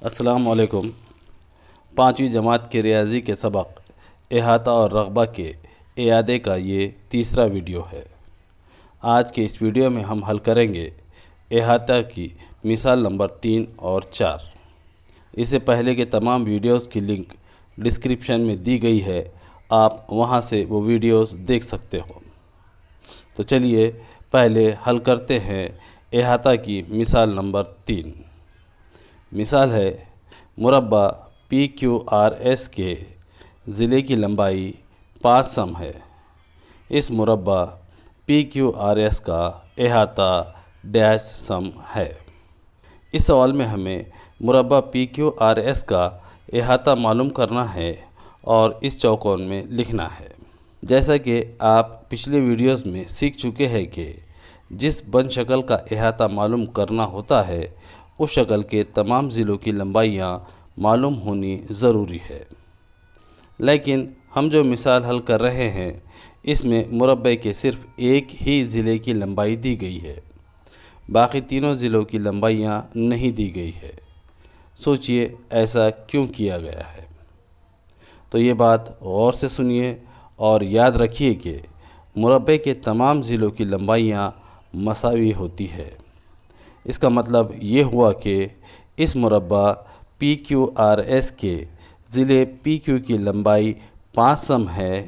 السلام علیکم۔ 5ویں جماعت کے ریاضی کے سبق احاطہ اور رغبہ کے اعادے کا یہ تیسرا ویڈیو ہے۔ آج کے اس ویڈیو میں ہم حل کریں گے احاطہ کی مثال نمبر 3 اور 4۔ اس سے پہلے کے تمام ویڈیوز کی لنک ڈسکرپشن میں دی گئی ہے، آپ وہاں سے وہ ویڈیوز دیکھ سکتے ہو۔ تو چلیے پہلے حل کرتے ہیں احاطہ کی مثال نمبر 3۔ مثال ہے مربع PQRS کے ضلع کی لمبائی 5 سم ہے۔ اس مربع PQRS کا احاطہ ڈیش سم ہے۔ اس سوال میں ہمیں مربع PQRS کا احاطہ معلوم کرنا ہے اور اس چوکون میں لکھنا ہے۔ جیسا کہ آپ پچھلے ویڈیوز میں سیکھ چکے ہیں کہ جس بند شکل کا احاطہ معلوم کرنا ہوتا ہے اس شکل کے تمام ضلعوں کی لمبائیاں معلوم ہونی ضروری ہے، لیکن ہم جو مثال حل کر رہے ہیں اس میں مربع کے صرف ایک ہی ضلع کی لمبائی دی گئی ہے، باقی تینوں ضلعوں کی لمبائیاں نہیں دی گئی ہے۔ سوچئے ایسا کیوں کیا گیا ہے؟ تو یہ بات غور سے سنیے اور یاد رکھیے کہ مربع کے تمام ضلعوں کی لمبائیاں مساوی ہوتی ہے۔ اس کا مطلب یہ ہوا کہ اس مربع PQRS کے ضلع PQ کی لمبائی 5 سم ہے،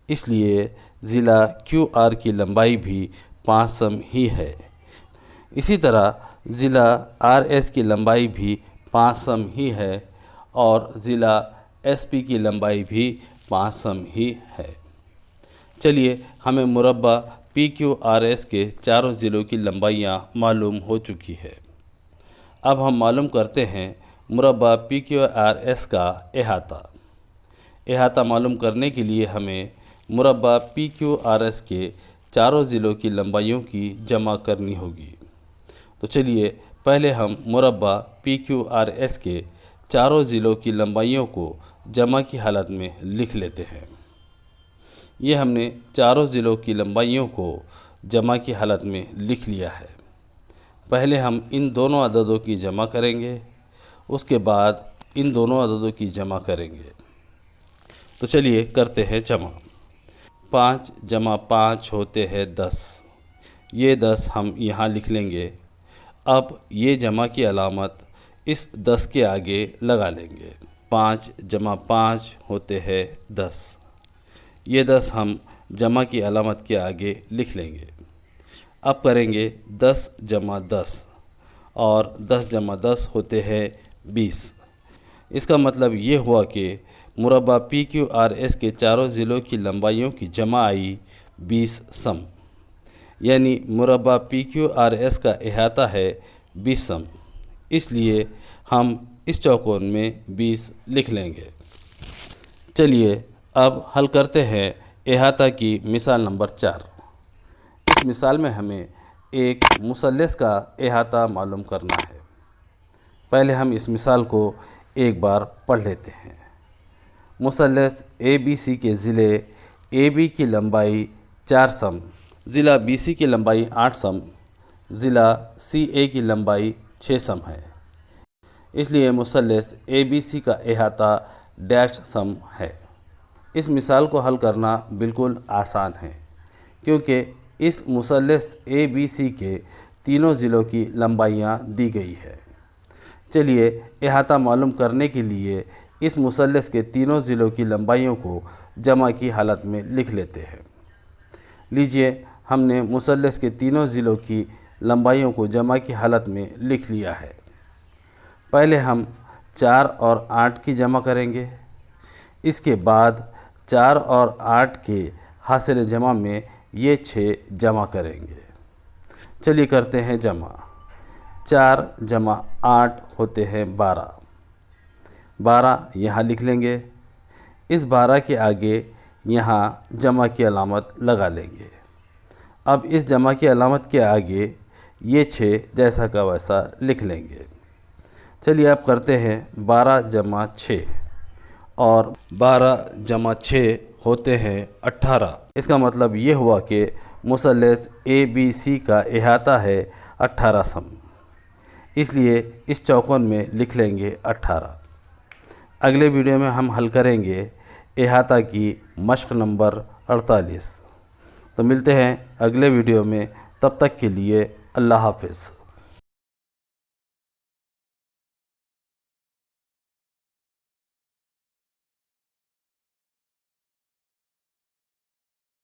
اس لیے ضلع QR کی لمبائی بھی 5 سم ہی ہے۔ اسی طرح ضلع RS کی لمبائی بھی 5 سم ہی ہے اور ضلع SP کی لمبائی بھی 5 سم ہی ہے۔ چلیے ہمیں مربع PQRS کے چاروں ضلعوں کی لمبائیاں معلوم ہو چکی ہے۔ اب ہم معلوم کرتے ہیں مربع PQRS کا احاطہ۔ احاطہ معلوم کرنے کے لیے ہمیں مربع PQRS کے چاروں ضلعوں کی لمبائیوں کی جمع کرنی ہوگی۔ تو چلیے پہلے ہم مربع PQRS کے چاروں ضلعوں کی لمبائیوں کو جمع کی حالت میں لکھ لیتے ہیں۔ یہ ہم نے چاروں ضلعوں کی لمبائیوں کو جمع کی حالت میں لکھ لیا ہے۔ پہلے ہم ان دونوں عددوں کی جمع کریں گے، اس کے بعد ان دونوں عددوں کی جمع کریں گے۔ تو چلیے کرتے ہیں جمع۔ 5 + 5 ہوتے ہیں 10۔ یہ 10 ہم یہاں لکھ لیں گے۔ اب یہ جمع کی علامت اس 10 کے آگے لگا لیں گے۔ 5 + 5 ہوتے ہیں 10۔ یہ 10 ہم جمع کی علامت کے آگے لکھ لیں گے۔ اب کریں گے 10 + 10 اور 10 + 10 ہوتے ہیں 20۔ اس کا مطلب یہ ہوا کہ مربع PQRS کے چاروں ضلعوں کی لمبائیوں کی جمع آئی 20 سم، یعنی مربع PQRS کا احاطہ ہے 20 سم، اس لیے ہم اس چوکون میں 20 لکھ لیں گے۔ چلیے اب حل کرتے ہیں احاطہ کی مثال نمبر 4۔ اس مثال میں ہمیں ایک مثلث کا احاطہ معلوم کرنا ہے۔ پہلے ہم اس مثال کو ایک بار پڑھ لیتے ہیں۔ مثلث ABC کے ضلع AB کی لمبائی 4 سم، ضلع BC کی لمبائی 8 سم، ضلع CA کی لمبائی 6 سم ہے، اس لیے مثلث ABC کا احاطہ ڈیش سم ہے۔ اس مثال کو حل کرنا بالکل آسان ہے کیونکہ اس مثلث ABC کے تینوں ضلعوں کی لمبائیاں دی گئی ہے۔ چلیے احاطہ معلوم کرنے کے لیے اس مثلث کے تینوں ضلعوں کی لمبائیوں کو جمع کی حالت میں لکھ لیتے ہیں۔ لیجئے ہم نے مثلث کے تینوں ضلعوں کی لمبائیوں کو جمع کی حالت میں لکھ لیا ہے۔ پہلے ہم 4 اور 8 کی جمع کریں گے، اس کے بعد 4 اور 8 کے حاصل جمع میں یہ 6 جمع کریں گے۔ چلیے کرتے ہیں جمع۔ 4 + 8 ہوتے ہیں 12۔ 12 یہاں لکھ لیں گے، اس 12 کے آگے یہاں جمع کی علامت لگا لیں گے۔ اب اس جمع کی علامت کے آگے یہ 6 جیسا کا ویسا لکھ لیں گے۔ چلیے اب کرتے ہیں 12 + 6 اور 12 + 6 ہوتے ہیں 18۔ اس کا مطلب یہ ہوا کہ مثلث ABC کا احاطہ ہے 18 سم۔ اس لیے اس چوکون میں لکھ لیں گے 18۔ اگلے ویڈیو میں ہم حل کریں گے احاطہ کی مشق نمبر 48۔ تو ملتے ہیں اگلے ویڈیو میں، تب تک کے لیے اللہ حافظ۔